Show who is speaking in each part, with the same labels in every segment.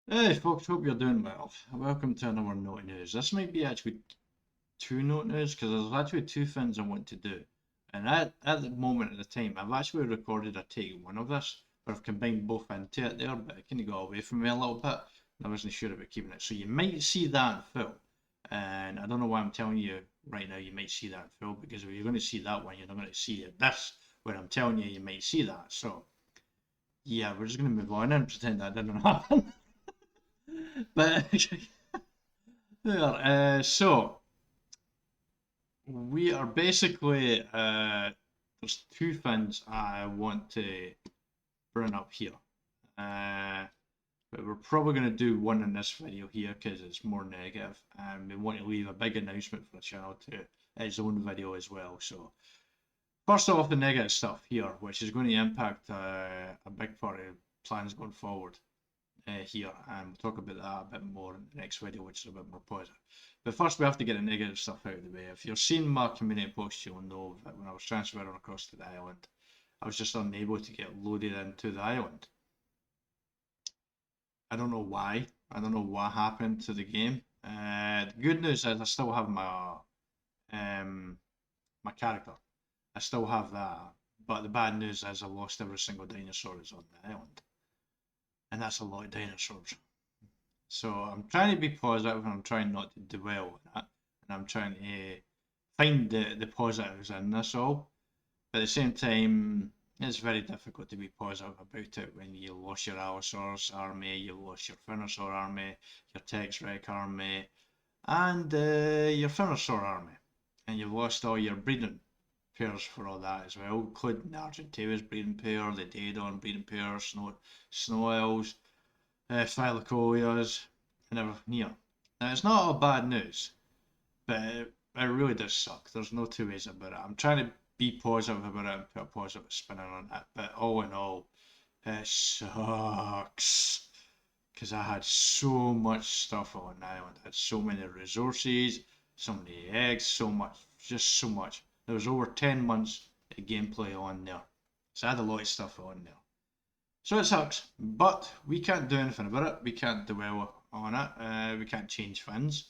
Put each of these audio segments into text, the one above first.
Speaker 1: Hey folks, hope you're doing well. Welcome to another Notey News. This might be actually two Notey News because there's actually two things I want to do. And at the moment at the time, I've actually recorded a take one of this, but I've combined both into it there, but it kind of got away from me a little bit. And I wasn't sure about keeping it. So you might see that in full. And I don't know why I'm telling you right now you might see that in full, because if you're going to see that one, you're not going to see this, where I'm telling you you might see that. So yeah, we're just going to move on and pretend that didn't happen. But there, so we are basically there's two things I want to bring up here. Uh, but we're probably going to do one in this video here because it's more negative, and we want to leave a big announcement for the channel to its own video as well. So first off, the negative stuff here, which is going to impact a big part of plans going forward here, and we'll talk about that a bit more in the next video, which is a bit more positive. But first, we have to get the negative stuff out of the way. If you're seeing my community post, you'll know that when I was transferring across to the island, I was just unable to get loaded into the island. I don't know why. I don't know what happened to the game. The good news is I still have um, my character. I still have that. But the bad news is I lost every single dinosaur that's on the island. And that's a lot of dinosaurs. So I'm trying to be positive and I'm trying not to dwell on that. And I'm trying to find the positives in this all. But at the same time, it's very difficult to be positive about it when you lost your Allosaurus army, you lost your Finnosaur army, your Tex Rex army, and your Finnosaur army. And you've lost all your breeding pairs for all that as well, including the Argentavis breeding pair, the Daedon breeding pair, Snow Elves, Thylacoleas, and everything here. Now, it's not all bad news, but it really does suck. There's no two ways about it. I'm trying to be positive about it and put a positive spin on it, but all in all, it sucks. Because I had so much stuff on the island. I had so many resources, so many eggs, so much, just so much. There was over 10 months of gameplay on there. So I had a lot of stuff on there. So it sucks, but we can't do anything about it. We can't dwell on it. We can't change things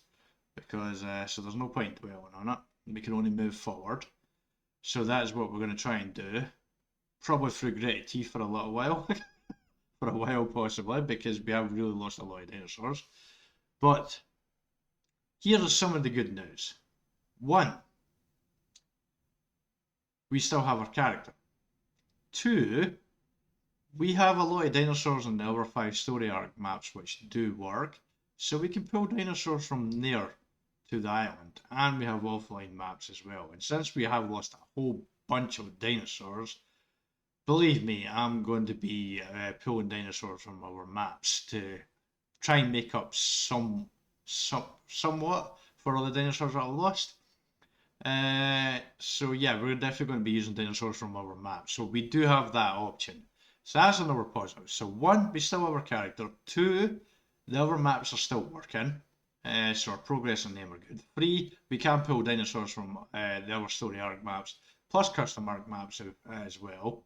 Speaker 1: because so there's no point dwelling on it. We can only move forward. So that is what we're going to try and do. Probably through gritted teeth for a little while, for a while possibly, because we have really lost a lot of dinosaurs. But here is some of the good news. One, we still have our character. Two, we have a lot of dinosaurs in the other 5 story arc maps which do work, so we can pull dinosaurs from there to the island, and we have offline maps as well. And since we have lost a whole bunch of dinosaurs, believe me, I'm going to be pulling dinosaurs from our maps to try and make up somewhat for all the dinosaurs that I lost. So yeah, we're definitely going to be using dinosaurs from our map. So we do have that option. So that's another positive. So one, we still have our character. Two, the other maps are still working. So our progress on them are good. Three, we can pull dinosaurs from the other story arc maps, plus custom arc maps as well.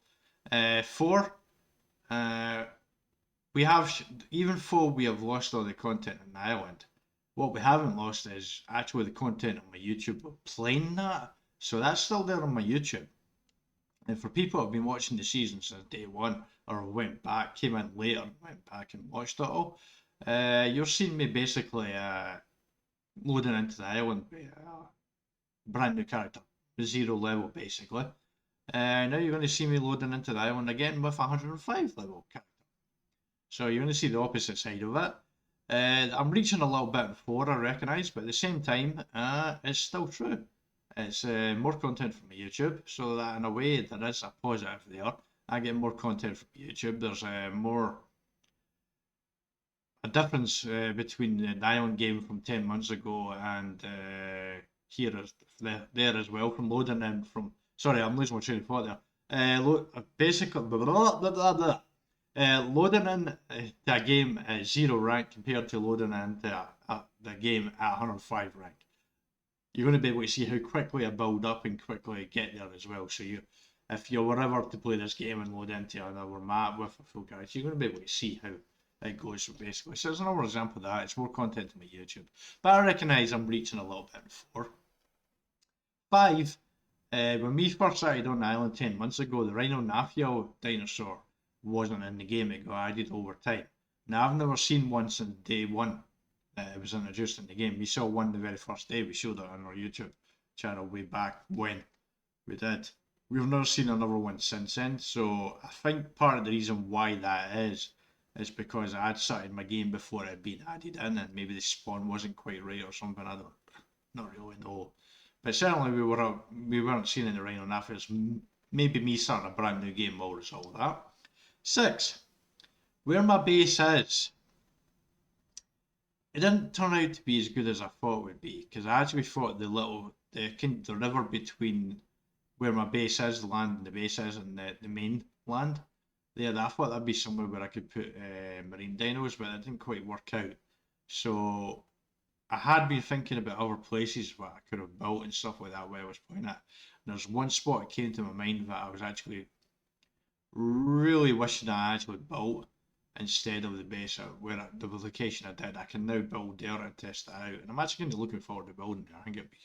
Speaker 1: Four, uh, we have, even though we have lost all the content on the island, what we haven't lost is actually the content on my YouTube of playing that. So that's still there on my YouTube. And for people who have been watching the season since day one, or went back, came in later, went back and watched it all, you're seeing me basically loading into the island with a brand new character, 0 level basically. Now you're going to see me loading into the island again with a 105 level character. So you're going to see the opposite side of it. I'm reaching a little bit before, I recognise, but at the same time, it's still true. It's more content from YouTube, so that in a way there is a positive there. I get more content from YouTube. There's more a difference between the Island game from 10 months ago and here there as well from loading in from. Sorry, I'm losing my train of thought there. Basically, loading in the game at 0 rank compared to loading into the game at 105 rank. You're going to be able to see how quickly I build up and quickly get there as well. So if you were ever to play this game and load into another map with a full character, you're going to be able to see how it goes basically. So there's another example of that. It's more content on my YouTube. But I recognise I'm reaching a little bit before. 5. When we first started on the island 10 months ago, the Rhino dinosaur wasn't in the game. It got added over time. Now, I've never seen one since day one. It was introduced in the game. We saw one the very first day. We showed it on our YouTube channel way back when we did. We've never seen another one since then. So I think part of the reason why that is because I had started my game before it had been added in, and maybe the spawn wasn't quite right or something. I don't not really know. But certainly we weren't seeing any Rhino Naffias. Maybe me starting a brand new game will resolve that. 6. Where my base is. It didn't turn out to be as good as I thought it would be, because I actually thought the river between where my base is, the land and the base is, and the main land there, I thought that'd be somewhere where I could put marine dinos, but it didn't quite work out. So I had been thinking about other places where I could have built and stuff like that where I was playing it. And there's one spot that came to my mind that I was actually really wishing I actually built instead of the base where the location I did. I can now build there and test that out. And I'm actually kind of looking forward to building there. I think it'd be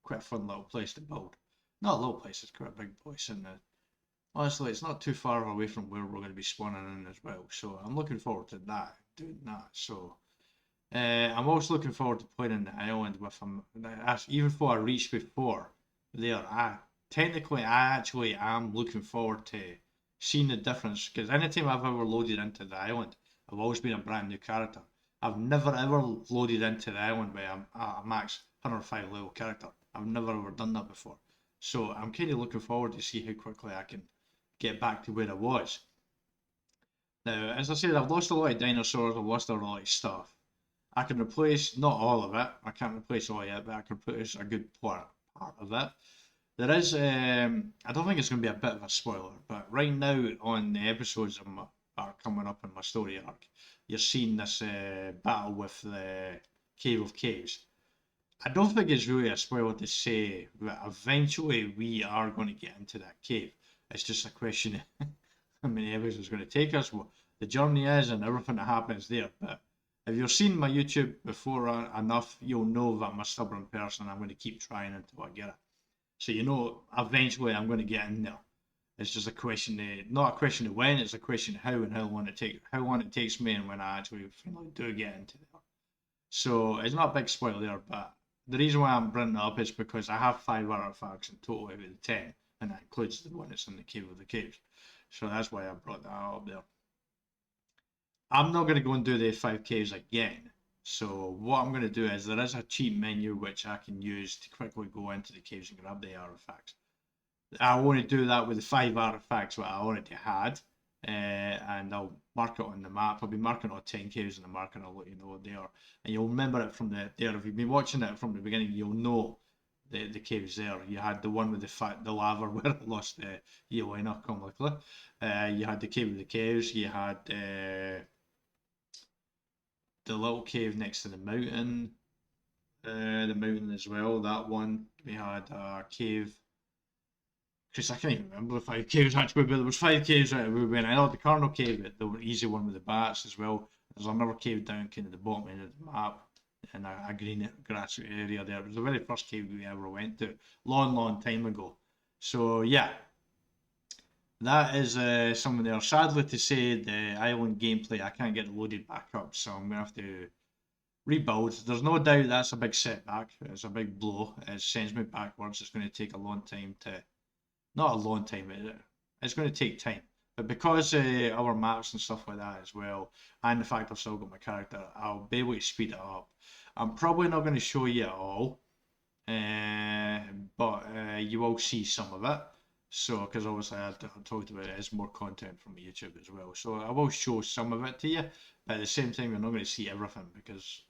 Speaker 1: quite a fun little place to build. Not a little place, it's quite a big place. And honestly, it's not too far away from where we're going to be spawning in as well. So I'm looking forward to that, doing that. So I'm also looking forward to playing in the island with him. Even though I reached before there, technically I actually am looking forward to seeing the difference, because anytime I've ever loaded into the island, I've always been a brand new character. I've never ever loaded into the island with a max 105 level character. I've never ever done that before. So I'm kind of looking forward to see how quickly I can get back to where I was. Now, as I said, I've lost a lot of dinosaurs, I've lost a lot of stuff. I can replace, not all of it, I can't replace all of it, but I can replace a good part of it. There is, I don't think it's going to be a bit of a spoiler, but right now on the episodes that are coming up in my story arc, you're seeing this battle with the Cave of Caves. I don't think it's really a spoiler to say that eventually we are going to get into that cave. It's just a question of how many episodes it's going to take us, what the journey is, and everything that happens there. But if you've seen my YouTube before enough, you'll know that I'm a stubborn person and I'm going to keep trying until I get it. So you know, eventually I'm going to get in there. It's just a question of, not a question of when, it's a question of how and how long it takes me and when I actually finally do get into there. So it's not a big spoiler there, but the reason why I'm bringing it up is because I have 5 artifacts in total out of the 10, and that includes the one that's in the Cave of the Caves. So that's why I brought that up there. I'm not going to go and do the 5 caves again. So what I'm going to do is there is a cheat menu which I can use to quickly go into the caves and grab the artifacts. I want to do that with the 5 artifacts that I already had, and I'll mark it on the map. I'll be marking all 10 caves on the map, and I'll let you know what they are. And you'll remember it from there. If you've been watching it from the beginning, you'll know the caves there. You had the one with the lava where I lost the Yelena comically. You had the Cave of the Caves. You had the little cave next to the mountain as well, that one. We had a cave, because I can't even remember the 5 caves actually, but there was 5 caves that we went. I know the Carnal Cave, the easy one with the bats as well. There's another cave down kind of the bottom end of the map, in a green grass area there. It was the very first cave we ever went to, long time ago. So yeah, that is something there. Sadly to say, the island gameplay, I can't get it loaded back up, so I'm going to have to rebuild. There's no doubt that's a big setback. It's a big blow. It sends me backwards. It's going to take a long time to... Not a long time, it's going to take time. But because our maps and stuff like that as well, and the fact I've still got my character, I'll be able to speed it up. I'm probably not going to show you it all, but you will see some of it. So, because obviously I talked about it as more content from YouTube as well. So I will show some of it to you, but at the same time you're not going to see everything, because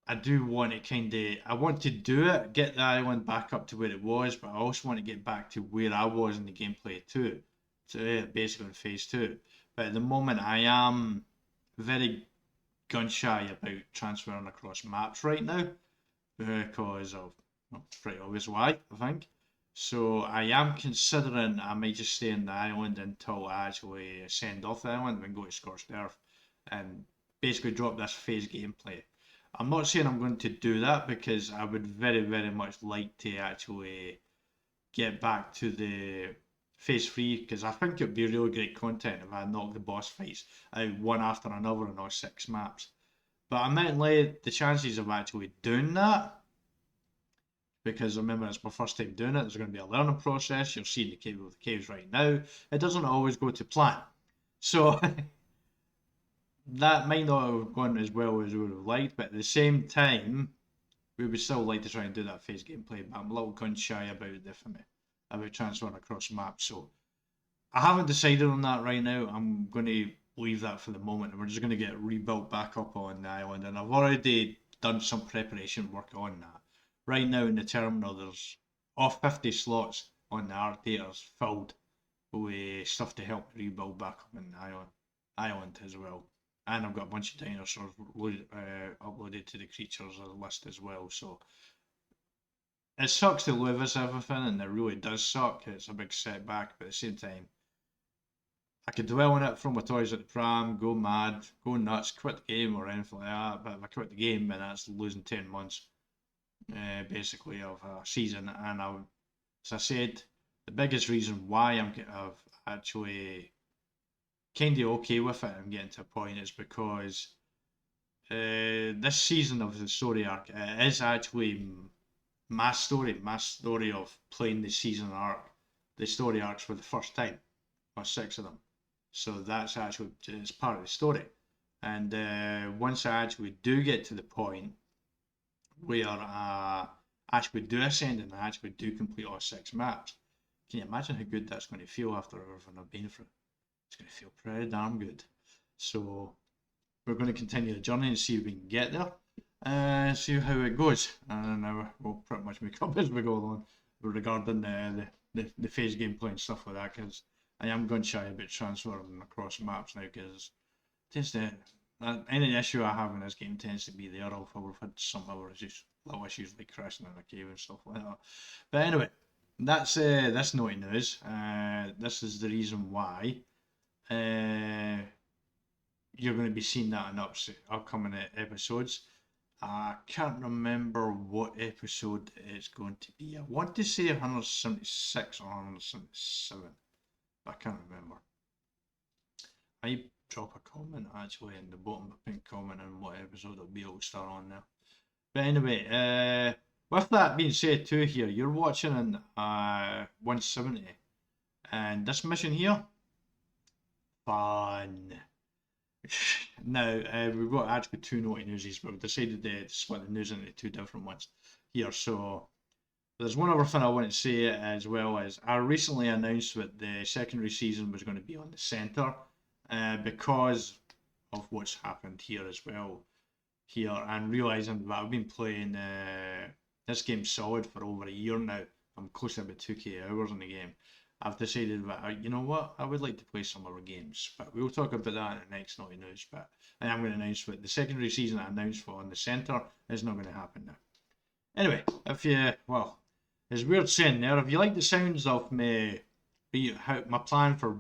Speaker 1: I do want to I want to do it, get the island back up to where it was, but I also want to get back to where I was in the gameplay too. So basically in phase 2. But at the moment I am very gun shy about transferring across maps right now, because of, well, pretty obvious why, I think. So I am considering I might just stay in the island until I actually send off the island and go to Scorched Earth. and basically drop this phase gameplay. I'm not saying I'm going to do that because I would very, very much like to actually get back to the phase 3 because I think it'd be really great content if I knock the boss fights out one after another on all 6 maps. But admittedly, the chances of actually doing that, because remember it's my first time doing it, there's going to be a learning process. You're seeing the caves right now. It doesn't always go to plan. So that might not have gone as well as we would have liked, but at the same time, we would still like to try and do that phase gameplay, but I'm a little gun shy about it for me, about transferring across maps. So I haven't decided on that right now. I'm going to leave that for the moment, and we're just going to get rebuilt back up on the island. And I've already done some preparation work on that. Right now in the terminal, there's off 50 slots on the art daters filled with stuff to help rebuild back up on the island as well. And I've got a bunch of dinosaurs uploaded to the creatures list as well. So it sucks to lose everything, and it really does suck. It's a big setback, but at the same time, I could dwell on it, throw my toys at the pram, go mad, go nuts, quit the game or anything like that. But if I quit the game, then that's losing 10 months, basically, of a season. And as I said, the biggest reason why I've actually kind of okay with it and getting to a point is because this season of the story arc is actually my story of playing the season arc, the story arcs for the first time, or 6 of them. So that's actually it's part of the story. And once I actually do get to the point where I actually do ascend and I actually do complete all 6 maps, can you imagine how good that's going to feel after everything I've been through? It's going to feel pretty damn good. So we're going to continue the journey and see if we can get there and see how it goes. And we'll pretty much make up as we go along regarding the phase gameplay and stuff like that, because I am gun shy about transferring across maps now, because any issue I have in this game tends to be the other. We've had some other little issues like crashing in a cave and stuff like that. But anyway, that's this Notey news. This is the reason why you're going to be seeing that in upcoming episodes. I can't remember what episode it's going to be. I want to say 176 or 177, but I can't remember. I drop a comment actually in the bottom of the pink comment on what episode it'll be. It'll start on there. But anyway, with that being said too, here you're watching in 170, and this mission here, fun. Now we've got actually 2 Notey newsies, but we've decided to split the news into 2 different ones here. So there's one other thing I want to say as well, as I recently announced that the secondary season was going to be on the centre, because of what's happened here as well. Here, and realising that I've been playing this game solid for over a year now. I'm close to about 2k hours in the game. I've decided that, you know what, I would like to play some other games, but we'll talk about that in the next Notey news. But I am going to announce that the secondary season I announced for on the centre is not going to happen now. Anyway, if you, well, it's weird saying there, if you like the sounds of me, my plan for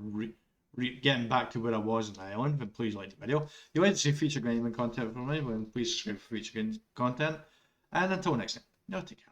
Speaker 1: getting back to where I was in the island, then please like the video. If you like to see future gaming content from me, then please subscribe for future gaming content. And until next time, take care.